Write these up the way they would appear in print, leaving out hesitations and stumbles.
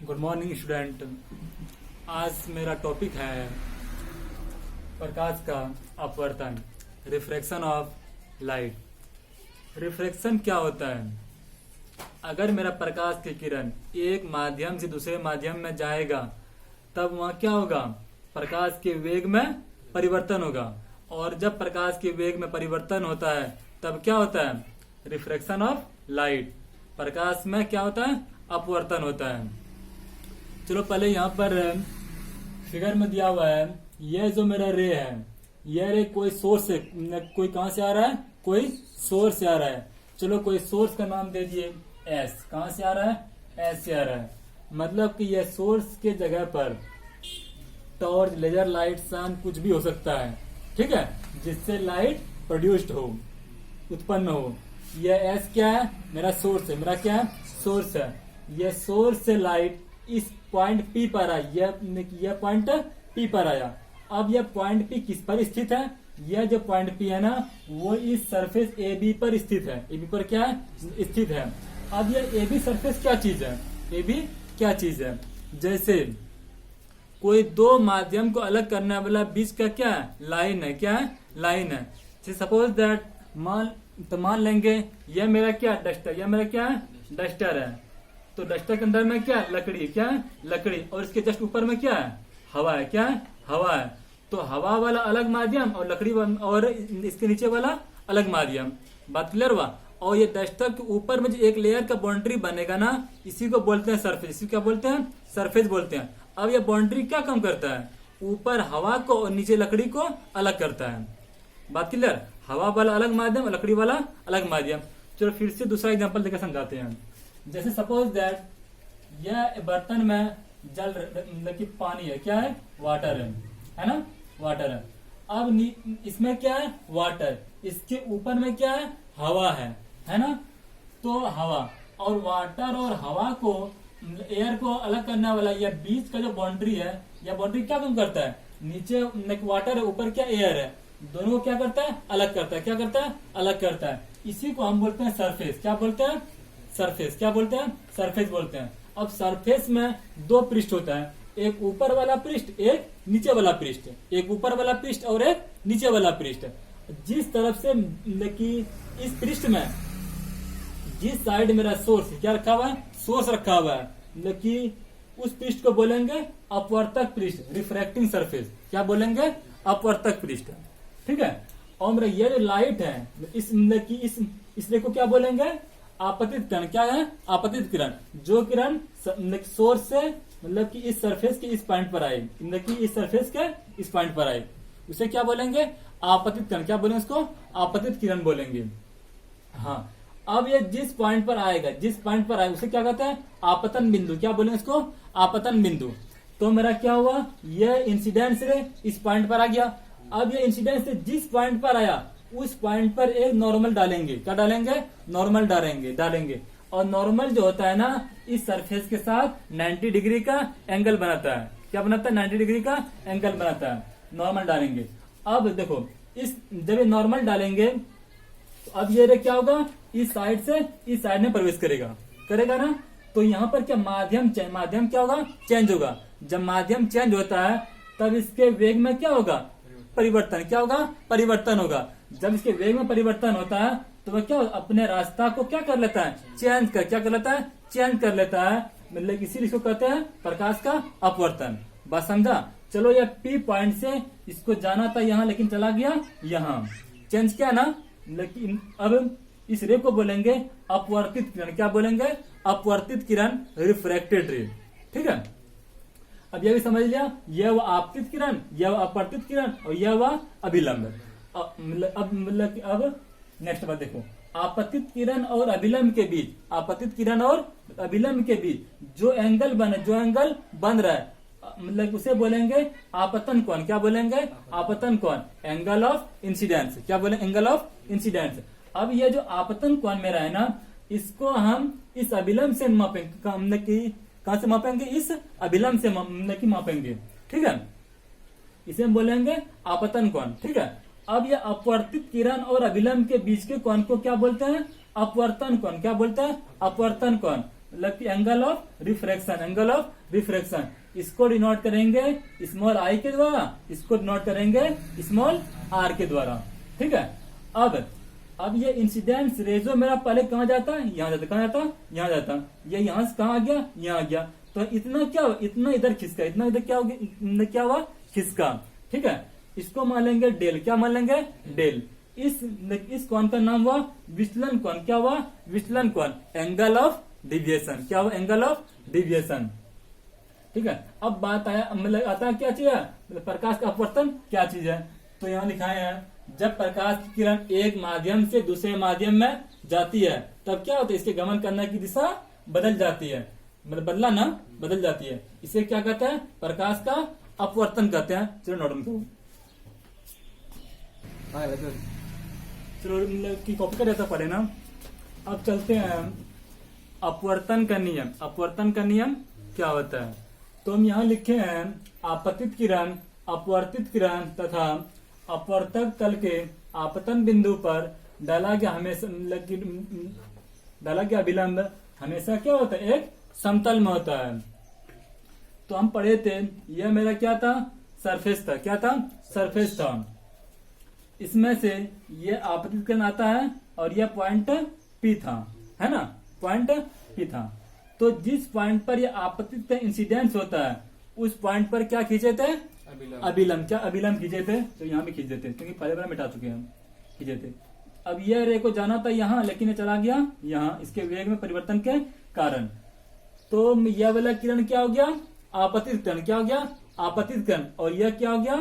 Good morning student. आज मेरा topic है प्रकाश का अपवर्तन, रिफ्रैक्शन ऑफ लाइट। रिफ्रैक्शन क्या होता है? अगर मेरा प्रकाश की किरण एक माध्यम से दूसरे माध्यम में जाएगा तब वहां क्या होगा? प्रकाश के वेग में परिवर्तन होगा। और जब प्रकाश के वेग में परिवर्तन होता है तब क्या होता है? Refraction of light. प्रकाश में क्या होता है? अपवर्तन होता है। चलो पहले यहाँ पर फिगर में दिया हुआ है, यह जो मेरा रे है, यह रे कोई सोर्स से, कोई कहां से आ रहा है? कोई सोर्स से आ रहा है। चलो कोई सोर्स का नाम दे दिए एस। कहां से आ रहा है? एस से आ रहा है। मतलब कि यह सोर्स के जगह पर टॉर्च, लेजर लाइट, सन कुछ भी हो सकता है, ठीक है, जिससे लाइट प्रोड्यूस्ड हो, उत्पन्न हो। यह एस क्या है? मेरा सोर्स है। मेरा क्या है? सोर्स है। यह सोर्स से लाइट इस पॉइंट पी पर आई, यह पॉइंट पी पर आया। अब यह पॉइंट पी किस पर स्थित है? यह जो पॉइंट पी है ना, वो इस सरफेस ए बी पर स्थित है। ए बी पर क्या है? स्थित है। अब यह ए बी सरफेस क्या चीज है? ए बी क्या चीज है? जैसे कोई दो माध्यम को अलग करने वाला बीच का क्या है? लाइन है। क्या है? लाइन है। सपोज दैट मान लेंगे यह मेरा क्या? डस्टर। यह मेरा क्या है? डस्टर है। तो डस्टर के अंदर में क्या है? लकड़ी। क्या है? लकड़ी। और इसके जस्ट ऊपर में क्या है? हवा है। क्या है? हवा है। तो हवा वाला अलग माध्यम और लकड़ी और इसके नीचे वाला अलग माध्यम। बात क्लियर हुआ? और ये डस्टर के ऊपर में जो एक लेयर का बाउंड्री बनेगा ना, इसी को बोलते हैं सरफेस। इसी को क्या बोलते हैं? सरफेस बोलते हैं। अब ये बाउंड्री क्या काम करता है? ऊपर हवा को और नीचे लकड़ी को अलग करता है। बात क्लियर? हवा वाला अलग माध्यम और लकड़ी वाला अलग माध्यम। चलो फिर से दूसरा एग्जांपल देकर समझाते हैं। जैसे सपोज दैट यह बर्तन में जल, मतलब कि पानी है। क्या है? वाटर है ना? वाटर है। अब इसमें क्या है? वाटर। इसके ऊपर में क्या है? हवा है ना? तो हवा और वाटर और हवा को, एयर को अलग करने वाला यह बीच का जो बाउंड्री है, यह बाउंड्री क्या काम करता है? नीचे वाटर है, ऊपर क्या? एयर है। दोनों को क्या करता है? अलग करता है। क्या करता है? अलग करता है। इसी को हम बोलते हैं सरफेस। क्या बोलते हैं? सरफेस। क्या बोलते हैं? सरफेस बोलते हैं। अब सरफेस में दो पृष्ठ होता है, एक ऊपर वाला पृष्ठ, एक नीचे वाला पृष्ठ। एक ऊपर वाला पृष्ठ और एक नीचे वाला पृष्ठ। जिस तरफ से कि इस पृष्ठ में जिस साइड मेरा सोर्स क्या रखा हुआ है? सोर्स रखा हुआ है, मतलब कि उस पृष्ठ को बोलेंगे अपवर्तक पृष्ठ, रिफ्रैक्टिंग सरफेस। क्या बोलेंगे? अपवर्तक पृष्ठ। ठीक है। और मेरा ये जो लाइट है, इस मतलब कि इस रे को क्या बोलेंगे? आपतित किरण। क्या है? आपतित किरण। जो किरण सोर्स से, मतलब कि इस सरफेस के इस पॉइंट पर आए, मतलब कि इस सरफेस के इस पॉइंट पर आए, उसे क्या बोलेंगे? आपतित किरण। क्या बोलेंगे? उसको आपतित किरण बोलेंगे। हाँ। अब ये जिस पॉइंट पर आएगा, जिस पॉइंट पर आए, उसे क्या कहते हैं? आपतन बिंदु। क्या बोलेंगे इसको? आपतन बिंदु। तो मेरा क्या हुआ? यह इंसिडेंस रे इस पॉइंट पर आ गया। अब ये इंसिडेंस से जिस पॉइंट पर आया उस पॉइंट पर एक नॉर्मल डालेंगे। क्या डालेंगे? नॉर्मल डालेंगे। और नॉर्मल जो होता है ना, इस सरफेस के साथ 90 डिग्री का एंगल बनाता है। क्या बनाता है? 90 डिग्री का एंगल बनाता है। नॉर्मल डालेंगे। अब देखो, जब ये नॉर्मल डालेंगे तो अब ये रे क्या होगा? इस साइड से इस साइड में प्रवेश करेगा ना। तो यहाँ पर क्या माध्यम क्या होगा? चेंज होगा। जब माध्यम चेंज होता है तब इसके वेग में क्या होगा? परिवर्तन। क्या होगा? परिवर्तन होगा। जब इसके वेग में परिवर्तन होता है तो वह क्या अपने रास्ता को क्या कर लेता है? क्या कर लेता है? चेंज कर लेता है। मतलब इसीलिए इसको कहते हैं प्रकाश का अपवर्तन। बात समझा? चलो यह पी पॉइंट से इसको जाना था यहाँ, लेकिन चला गया यहाँ। चेंज क्या ना, लेकिन अब इस रे को बोलेंगे अपवर्तित किरण। क्या बोलेंगे? अपवर्तित किरण, रिफ्रैक्टेड रे। ठीक है। अब यह भी समझ लिया, यह वह आपतित किरण, यह वह अपवर्तित किरण और यह वह अभिलंब। अब नेक्स्ट बात देखो, आपतित किरण और अभिलंब के बीच, आपतित किरण और अभिलंब के बीच जो एंगल बन रहा है, मतलब उसे बोलेंगे आपतन कोण। क्या बोलेंगे? आपतन कोण, एंगल ऑफ इंसिडेंस। क्या बोले? Angle of incidence. अब ये जो आपतन कोण मेरा है ना, इसको हम इस अभिलंब से मापेंगे। मतलब कि कहां से मापेंगे? इस अभिलंब से मतलब कि मापेंगे। ठीक है। इसे हम बोलेंगे आपतन कोण। ठीक है। अब ये अपवर्तित किरण और अभिलंब के बीच के कोण को क्या बोलते हैं? अपवर्तन कोण। क्या बोलते हैं? अपवर्तन कोण। मतलब कि angle of refraction, angle of refraction. इसको डिनोट करेंगे स्मॉल आई के द्वारा, इसको डिनोट करेंगे स्मॉल आर के द्वारा। ठीक है। अब ये इंसिडेंस रेजो मेरा पहले कहाँ जाता, यहाँ जाता, कहाँ जाता, यहाँ जाता, ये यहाँ से कहाँ आ गया, यहाँ आ गया। तो इतना क्या, इतना इधर खिसका, इतना इधर क्या हो गया, क्या हुआ, खिसका। ठीक है। इसको मान लेंगे डेल, क्या मान लेंगे, डेल। इस कोण का नाम हुआ विचलन कोण। क्या हुआ, विचलन कोण, एंगल ऑफ डिविएशन। क्या हुआ, एंगल ऑफ डिविएशन। ठीक है। अब बात आया, मतलब आता है क्या चीज है, मतलब प्रकाश का अपवर्तन क्या चीज है। तो यहाँ लिखाए हैं जब प्रकाश की किरण एक माध्यम से दूसरे माध्यम में जाती है तब क्या होता है, इसके गमन करने की दिशा बदल जाती है, मतलब बदला ना, बदल जाती है। इसे क्या कहते हैं, प्रकाश का अपवर्तन कहते हैं। चलो नोट करो, चलो मतलब की कॉपी कर रहता पड़े ना। अब चलते हैं अपवर्तन का नियम। अपवर्तन का नियम क्या होता है, तो हम यहाँ लिखे हैं आपतित किरण, अपवर्तित किरण तथा अपवर्तक तल के आपतन बिंदु पर डाला गया हमेशा, डाला गया विलंब हमेशा क्या होता है, एक समतल में होता है। तो हम पढ़े थे, यह मेरा क्या था, सरफेस था। क्या था, सरफेस था। इसमें से ये आपतित किरण आता है और यह पॉइंट पी था, है ना, पॉइंट पी था। तो जिस पॉइंट पर यह आपतित इंसिडेंस होता है उस पॉइंट पर क्या खींचे थे, अभिलंब। क्या अभिलंब खींचे थे, तो यहाँ भी खींच देते क्योंकि पहले बार मिटा चुके हैं, खींचे थे। अब यह रे को जाना था यहाँ, लेकिन ये चला गया यहाँ, इसके वेग में परिवर्तन के कारण। तो यह वाला किरण क्या हो गया, आपतित किरण। क्या हो गया, आपतित किरण। और यह क्या हो गया,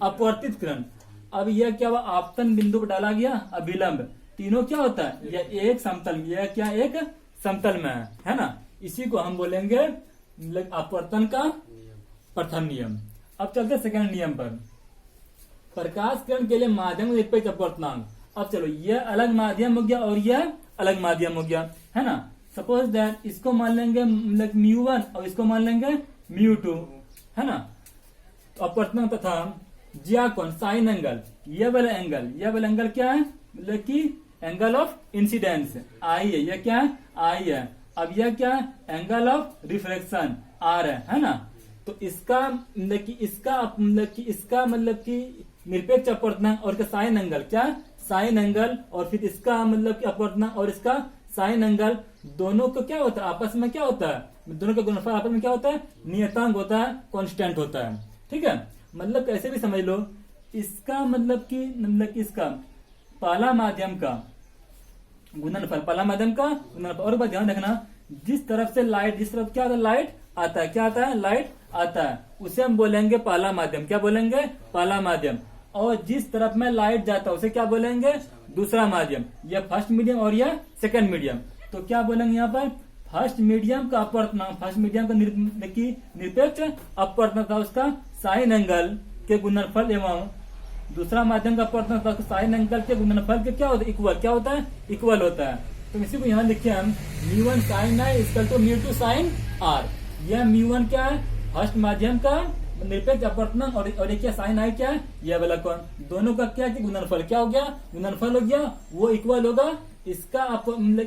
अपवर्तित किरण। अब यह क्या हुआ, आपतन बिंदु पर डाला गया अभिलंब। तीनों क्या होता है, यह एक समतल, यह क्या एक समतल में है ना। इसी को हम बोलेंगे अपवर्तन का प्रथम नियम। अब चलते सेकंड नियम पर। प्रकाश किरण के लिए माध्यम निरपेक्ष अपवर्तनांक। अब चलो, यह अलग माध्यम हो गया और यह अलग माध्यम हो गया, है ना। सपोज दैट इसको मान लेंगे μ1 और इसको मान लेंगे μ2, है ना। अपवर्तनांक तथा ज्या कोण, साइन एंगल, यह वाला एंगल क्या है, मतलब कि एंगल ऑफ इंसिडेंस आई है, यह क्या है, आई है। अब यह क्या है, एंगल ऑफ रिफ्रैक्शन आर है ना। तो इसका मतलब कि इसका मतलब कि निरपेक्ष अपवर्तनांक और इसका साइन एंगल, क्या साइन एंगल, और फिर इसका मतलब कि अपवर्तनांक और इसका साइन एंगल, दोनों को क्या होता है, आपस में क्या होता है, दोनों का गुणनफल आपस में क्या होता है, नियतांक होता है, कांस्टेंट होता है। ठीक है। मतलब कैसे भी समझ लो, इसका मतलब कि इसका पहला माध्यम का गुणनफल, पहला माध्यम का गुणनफल। और बात ध्यान रखना, जिस तरफ से लाइट, जिस तरफ क्या होता है, लाइट आता है, क्या आता है, लाइट आता है, उसे हम बोलेंगे पहला माध्यम। क्या बोलेंगे, पहला माध्यम। और जिस तरफ में लाइट जाता है उसे क्या बोलेंगे, दूसरा माध्यम। यह फर्स्ट मीडियम और यह सेकंड मीडियम। तो क्या बोलेंगे यहाँ पर, फर्स्ट मीडियम का अपवर्तनांक, फर्स्ट मीडियम का निरपेक्ष अपवर्तनांक था उसका साइन एंगल के गुणनफल एवं दूसरा माध्यम का अपवर्तनांक था साइन एंगल के गुणनफल के क्या होता है, इक्वल। क्या होता है, इक्वल होता है। तो इसी को यहाँ लिखे हम μ1 sin i equal to μ2 sin r। यह μ1 क्या है, फर्स्ट माध्यम का निरपेक्ष अपवर्तनांक, और क्या साइन आई क्या है, यह वाला कोण, दोनों का क्या कि गुणनफल। क्या हो गया, गुणनफल हो गया, वो इक्वल होगा इसका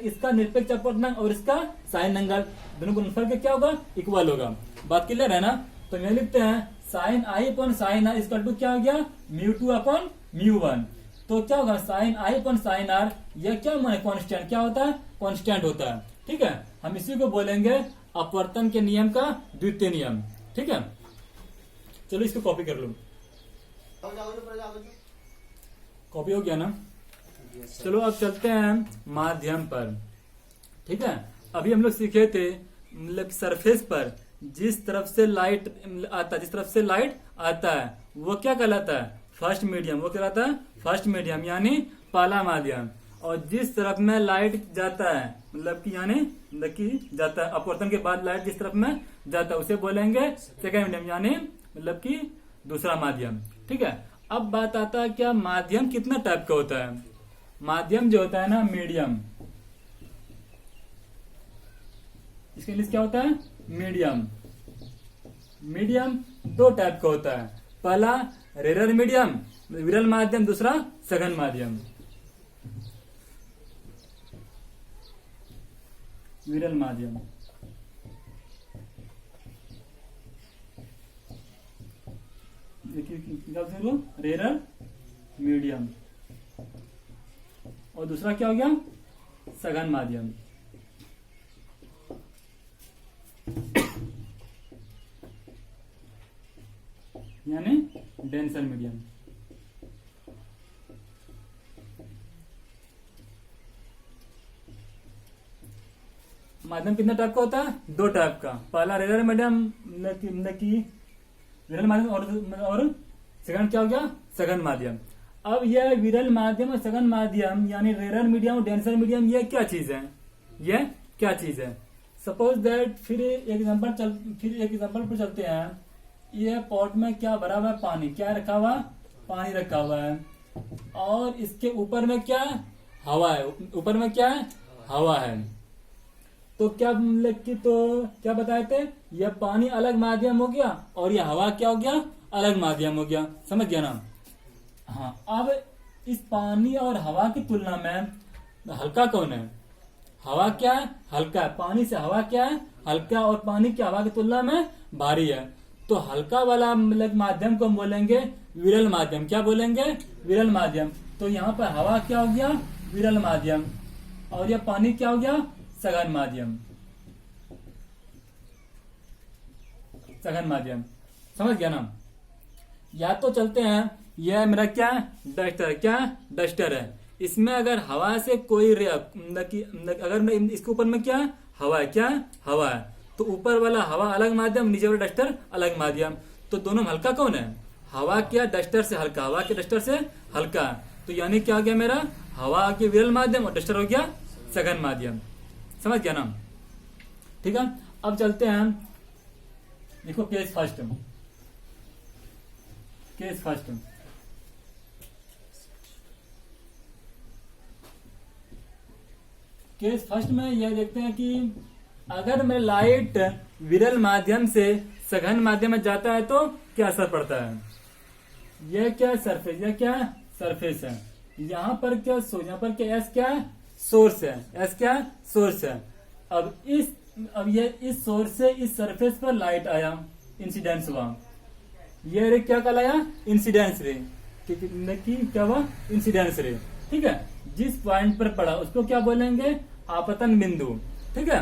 इसका निरपेक्ष अपवर्तनांक और इसका साइन एंगल, दोनों गुणनफल के क्या होगा, इक्वल होगा। बात क्लियर है ना। तो यहाँ लिखते हैं sine i upon sine r equal to क्या हो गया, μ2 अपॉन μ1। तो क्या होगा, sine i upon sine r, यह क्या माने, कांस्टेंट। क्या होता है, कांस्टेंट होता है। ठीक है। हम इसी को बोलेंगे अपवर्तन के नियम का द्वितीय नियम। ठीक है। चलो इसको कॉपी कर लो, कॉपी हो गया ना। चलो अब चलते हैं माध्यम पर। ठीक है। अभी हम लोग सीखे थे मतलब सरफेस पर जिस तरफ से लाइट आता है वो क्या कहलाता है, फर्स्ट मीडियम। वो कहलाता है फर्स्ट मीडियम, यानी पहला माध्यम। और जिस तरफ में लाइट जाता है मतलब कि जाता है, अपवर्तन के बाद लाइट जिस तरफ में जाता है उसे बोलेंगे सेकंड मीडियम, यानी मतलब कि दूसरा माध्यम। ठीक है। अब बात आता है क्या माध्यम कितना टाइप का होता है। माध्यम जो होता है ना, मीडियम, इसके लिए क्या होता है, मीडियम। मीडियम दो टाइप का होता है, पहला रेरर मीडियम, विरल माध्यम, दूसरा सघन माध्यम। विरल माध्यम। देखिए रेरर मीडियम, और दूसरा क्या हो गया, सघन माध्यम। यानी डेंसर मीडियम। माध्यम कितने टाइप का होता है, दो टाइप का। पहला रेरर मीडियम की विरल माध्यम, और सेकंड क्या हो गया, सघन माध्यम। अब यह विरल माध्यम और सघन माध्यम यानी रेरर मीडियम और डेंसर मीडियम, ये क्या चीज है, ये क्या चीज है। सपोज दैट फिर एक एग्जांपल पर चलते हैं। ये पॉट में क्या भरा हुआ है, पानी। क्या रखा हुआ, पानी रखा हुआ है, और इसके ऊपर में क्या, हवा है। ऊपर में क्या है, हवा है। तो क्या क्या बताए थे, यह पानी अलग माध्यम हो गया और यह हवा क्या हो गया, अलग माध्यम हो गया। समझ गया ना। हाँ, अब इस पानी और हवा की तुलना में हल्का कौन है, हवा क्या है, हल्का है। पानी से हवा क्या है, हल्का, और पानी की हवा की तुलना में भारी है। तो हल्का वाला माध्यम को हम बोलेंगे विरल माध्यम। क्या बोलेंगे, विरल माध्यम। तो यहाँ पर हवा क्या हो गया, विरल माध्यम, और यह पानी क्या हो गया, सघन माध्यम। सघन माध्यम, समझ गया ना। या तो चलते हैं, यह मेरा क्या है, डस्टर। क्या डस्टर है। इसमें अगर हवा से कोई अगर इसके ऊपर में क्या है, हवा है। क्या हवा है, तो ऊपर वाला हवा अलग माध्यम, नीचे वाला डस्टर अलग माध्यम। तो दोनों में हल्का कौन है, हवा क्या, डस्टर से हल्का, हवा के डस्टर से हल्का। तो यानी क्या हो गया मेरा, हवा के विरल माध्यम और डस्टर हो गया सघन माध्यम। समझ गया ना। ठीक है, अब चलते हैं, देखो case first. Case first, case first में यह देखते हैं कि अगर मैं लाइट विरल माध्यम से सघन माध्यम में जाता है तो क्या असर पड़ता है। यह क्या सरफेस, यह क्या सरफेस है। यहाँ पर क्या यहाँ पर क्या एस क्या सोर्स है, एस क्या सोर्स है। अब ये इस सोर्स से इस सरफेस पर लाइट आया, इंसिडेंस हुआ। ये रे क्या कहलाया, इंसिडेंस रे। क्या हुआ, इंसिडेंस रे। ठीक है, जिस पॉइंट पर पड़ा उसको क्या बोलेंगे, आपतन बिंदु। ठीक है,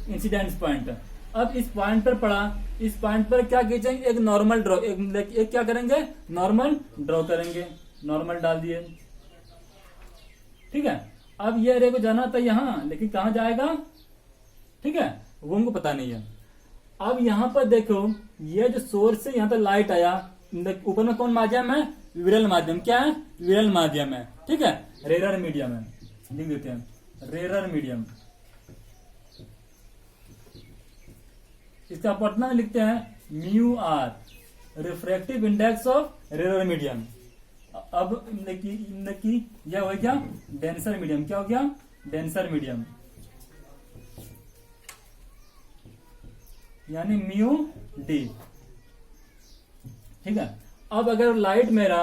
इंसिडेंस पॉइंट। अब इस पॉइंट पर पड़ा, इस पॉइंट पर क्या खींचेंगे, एक नॉर्मल ड्रॉ, एक क्या करेंगे, नॉर्मल ड्रॉ करेंगे। नॉर्मल डाल दिए। ठीक है, अब ये रे को जाना था यहाँ, लेकिन कहाँ जाएगा, ठीक है, वो उनको पता नहीं है। अब यहाँ पर देखो, ये जो सोर्स है, यहाँ पर लाइट आया, ऊपर में कौन माध्यम है, विरल माध्यम। क्या है, विरल माध्यम है। ठीक है, रेरर मीडियम है, लिख देते हैं रेरर मीडियम। इसका पटना लिखते हैं mu r, refractive index of rarer medium. अब यह हो गया डेंसर मीडियम। क्या हो गया, डेंसर मीडियम, यानी म्यू डी। ठीक है, अब अगर लाइट मेरा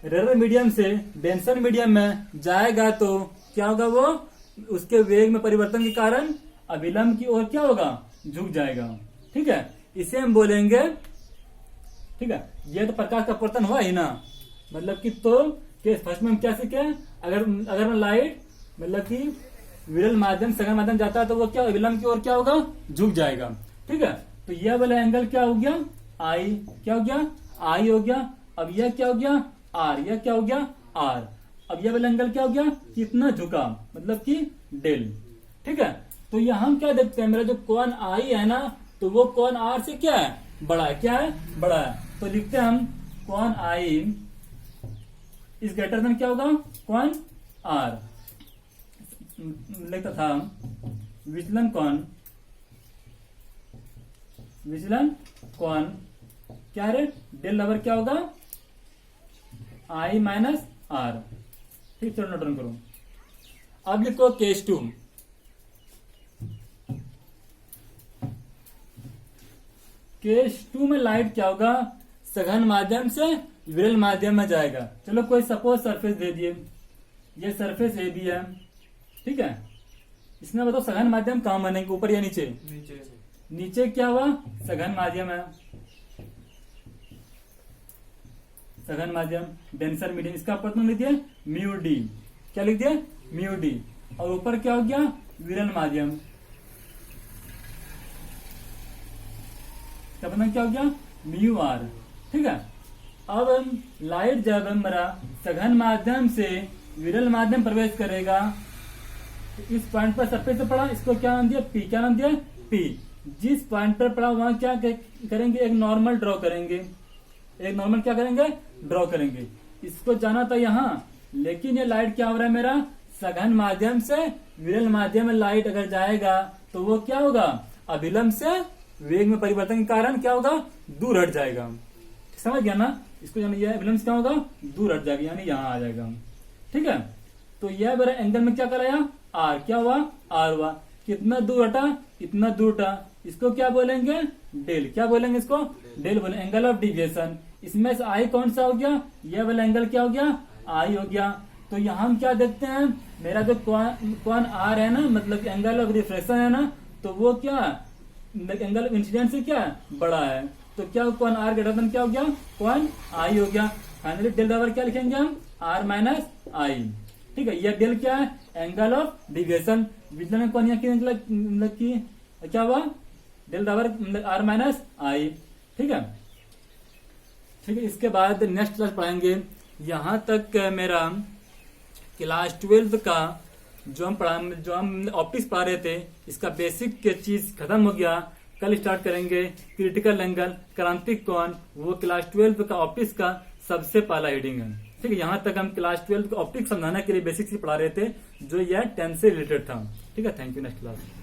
रेरर मीडियम से डेंसर मीडियम में जाएगा तो क्या होगा, वो उसके वेग में परिवर्तन के कारण अभिलंब की ओर क्या होगा, झुक जाएगा। ठीक है, इसे हम बोलेंगे, ठीक है, ये तो प्रकाश का अपवर्तन हुआ ही ना। तो केस फर्स्ट में हम क्या सीखे, अगर लाइट विरल माध्यम सघन माध्यम जाता है तो वो क्या, अभिलंब की ओर क्या होगा, झुक जाएगा। ठीक है, तो यह वाला एंगल क्या हो गया, आई। क्या हो गया, आई हो गया। अब यह क्या हो गया, आर। यह क्या हो गया, आर। अब यह वाला एंगल क्या हो गया, कितना झुका, डेल। ठीक है, तो यहाँ हम क्या देखते हैं, मेरा जो कोण आई है ना, तो वो कोण आर से क्या है, बड़ा है। क्या है, बड़ा है। तो लिखते हैं हम कोण आई इज ग्रेटर देन क्या होगा, कोण आर। लिखता था विचलन कोण क्या है, डेल बराबर क्या होगा, आई माइनस आर। ठीक, चलो नोट करो। अब लिखो केस टू। केस टू में लाइट क्या होगा, सघन माध्यम से विरल माध्यम में जाएगा। चलो कोई सपोज सरफेस दे दिए, ये सरफेस ए बी है, ठीक है। इसमें बताओ सघन माध्यम कहाँ बनेंगे, ऊपर या नीचे? नीचे। नीचे क्या हुआ? सघन माध्यम है, सघन माध्यम डेंसर मीडियम। इसका अपवर्तन लिख दिया म्यू डी। क्या लिख दिया? Mu D. और ऊपर क्या हो गया? विरल माध्यम। क्या अपवर्तन क्या हो गया? Mu r. ठीक है। अब लाइट जब हमारा सघन माध्यम से विरल माध्यम प्रवेश करेगा, तो इस पॉइंट पर सबसे से पड़ा, इसको क्या नाम दिया? पी। क्या नाम दिया? पी। जिस पॉइंट पर पड़ा वहां क्या करेंगे? एक नॉर्मल ड्रॉ करेंगे। एक नॉर्मल क्या करेंगे? ड्रॉ करेंगे। इसको जाना था यहाँ, लेकिन ये लाइट क्या हो रहा है मेरा? सघन माध्यम से विरल माध्यम में लाइट अगर जाएगा तो वो क्या होगा? अभिलंब से वेग में परिवर्तन के कारण क्या होगा? दूर हट जाएगा। समझ गया ना? इसको जाना, यह अभिलंब से क्या होगा? दूर हट जाएगा, यानी यहाँ आ जाएगा। ठीक है। तो यह मेरा एंगल में क्या कराया? आर। क्या हुआ? आर हुआ। कितना दूर हटा? इतना दूर हटा। इसको क्या बोलेंगे? डेल। क्या बोलेंगे इसको? डेल बोले, एंगल ऑफ डिविएशन। इसमें से आई कौन सा हो गया? यह वाला एंगल क्या हो गया? आई हो गया। तो यहाँ हम क्या देखते हैं? मेरा जो कौन आर है ना, मतलब एंगल ऑफ रिफ्लेक्शन है ना, तो वो क्या एंगल ऑफ इंसिडेंस से क्या बड़ा है। तो क्या कौन आर ग्रेटर देन क्या हो गया? कौन आई हो गया। फाइनली डेल बराबर क्या लिखेंगे हम? आर माइनस आई। ठीक है। यह डेल क्या है? Angle of deviation. विज्ञान में कौन यहाँ की क्या हुआ? डेल बराबर आर माइनस आई। ठीक है। ठीक है। इसके बाद नेक्स्ट क्लास पढ़ाएंगे। यहाँ तक मेरा क्लास 12 का जो हम ऑप्टिक्स पढ़ा रहे थे, इसका बेसिक चीज खत्म हो गया। कल स्टार्ट करेंगे क्रिटिकल एंगल, क्रांतिक कोण। वो क्लास 12 का ऑप्टिक्स का सबसे पहला हेडिंग है। ठीक है। यहाँ तक हम क्लास 12 का ऑप्टिक्स समझाने के लिए बेसिक से पढ़ा रहे थे, जो यह 10 से रिलेटेड था। ठीक है। Thank you. Next class.